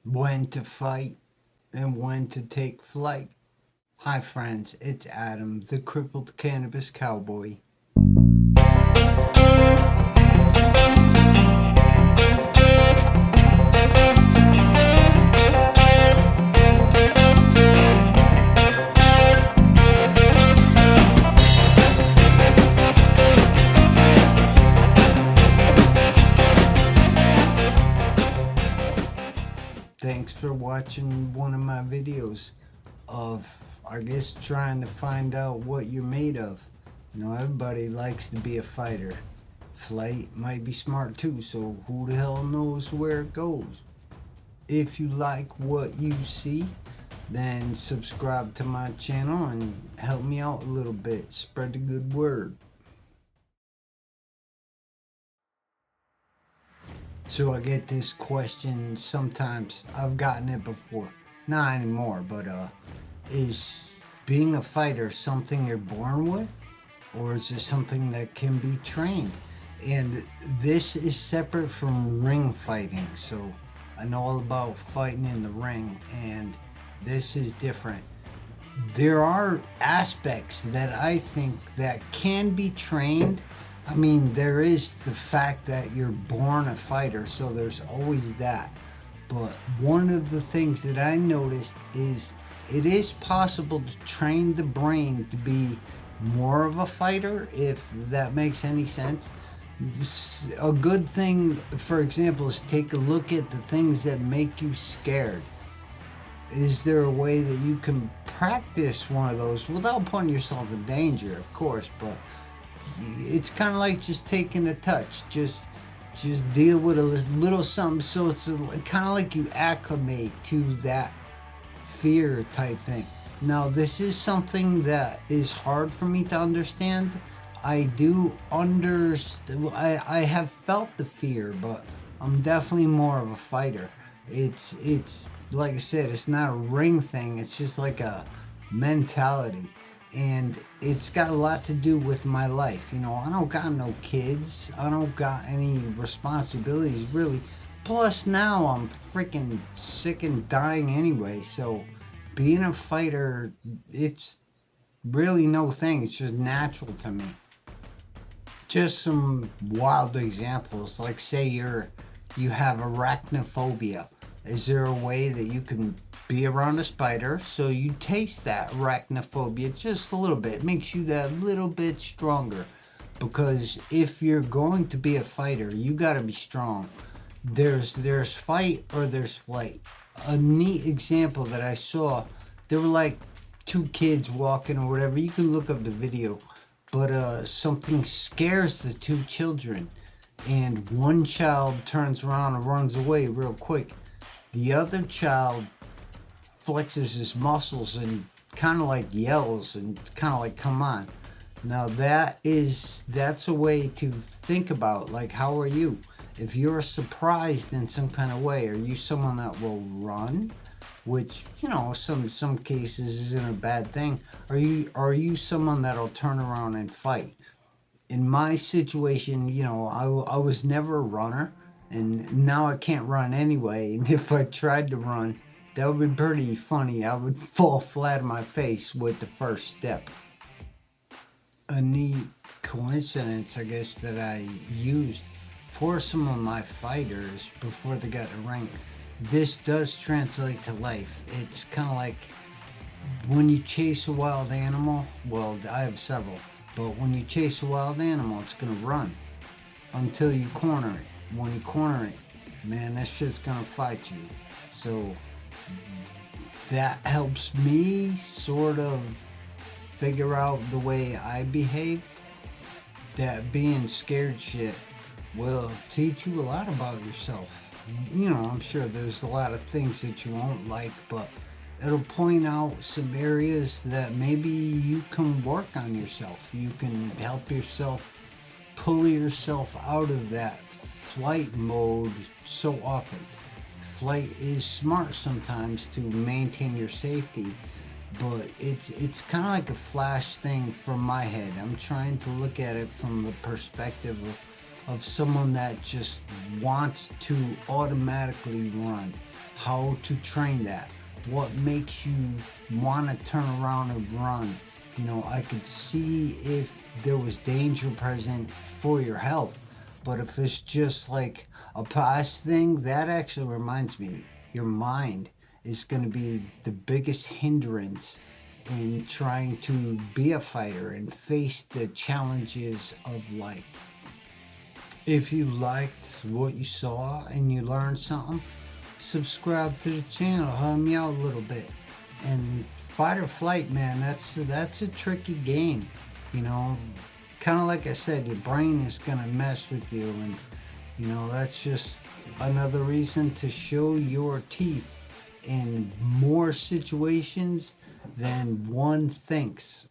When to fight and when to take flight. Hi, friends, it's Adam, the crippled cannabis cowboy. Thanks for watching one of my videos of, I guess, trying to find out what you're made of. Everybody likes to be a fighter. Flight might be smart too, so who the hell knows where it goes? If you like what you see, then subscribe to my channel and help me out a little bit. Spread the good word. So I get this question sometimes. I've gotten it before. Not anymore, but is being a fighter something you're born with? Or is it something that can be trained? And this is separate from ring fighting. So I know all about fighting in the ring, and this is different. There are aspects that I think that can be trained. I mean, there is the fact that you're born a fighter, so there's always that. But one of the things that I noticed is it is possible to train the brain to be more of a fighter, if that makes any sense. A good thing, for example, is take a look at the things that make you scared. Is there a way that you can practice one of those without putting yourself in danger, of course? But it's kind of like just taking a touch. Just deal with a little something, so it's kind of like you acclimate to that fear type thing. Now, this is something that is hard for me to understand. I do understand. I have felt the fear, but I'm definitely more of a fighter. It's like I said, it's not a ring thing. It's just like a mentality, and it's got a lot to do with my life. I don't got no kids. I don't got any responsibilities really. Plus, now I'm freaking sick and dying anyway. So, being a fighter, it's really no thing. It's just natural to me. Just some wild examples, like say you have arachnophobia. Is there a way that you can be around a spider so you taste that arachnophobia just a little bit? It makes you that little bit stronger. Because if you're going to be a fighter, you got to be strong. There's fight or there's flight. A neat example that I saw, there were like two kids walking or whatever. You can look up the video, but something scares the two children, and one child turns around and runs away real quick. The other child flexes his muscles and kind of like yells and kind of like, come on. Now that's a way to think about, like, how are you? If you're surprised in some kind of way, are you someone that will run? Which, some cases isn't a bad thing. Are you someone that'll turn around and fight? In my situation, I was never a runner, and now I can't run anyway. And if I tried to run, that would be pretty funny. I would fall flat on my face with the first step. A neat coincidence, I guess, that I used for some of my fighters before they got in ring. This does translate to life. It's kind of like when you chase a wild animal. Well, I have several, but when you chase a wild animal, it's gonna run until you corner it. When you corner it, man, that shit's gonna fight you. So that helps me sort of figure out the way I behave. That being scared shit will teach you a lot about yourself. I'm sure there's a lot of things that you won't like, but it'll point out some areas that maybe you can work on yourself. You can help yourself pull yourself out of that flight mode so often. Flight is smart sometimes to maintain your safety, but it's kind of like a flash thing from my head. I'm trying to look at it from the perspective of of someone that just wants to automatically run, how to train that, what makes you want to turn around and run. I could see if there was danger present for your health, but if it's just like a past thing, that actually reminds me, your mind is going to be the biggest hindrance in trying to be a fighter and face the challenges of life. If you liked what you saw and you learned something, subscribe to the channel, help me out a little bit. And fight or flight, man, that's a tricky game. You know, kind of like I said, your brain is gonna mess with you, and that's just another reason to show your teeth in more situations than one thinks.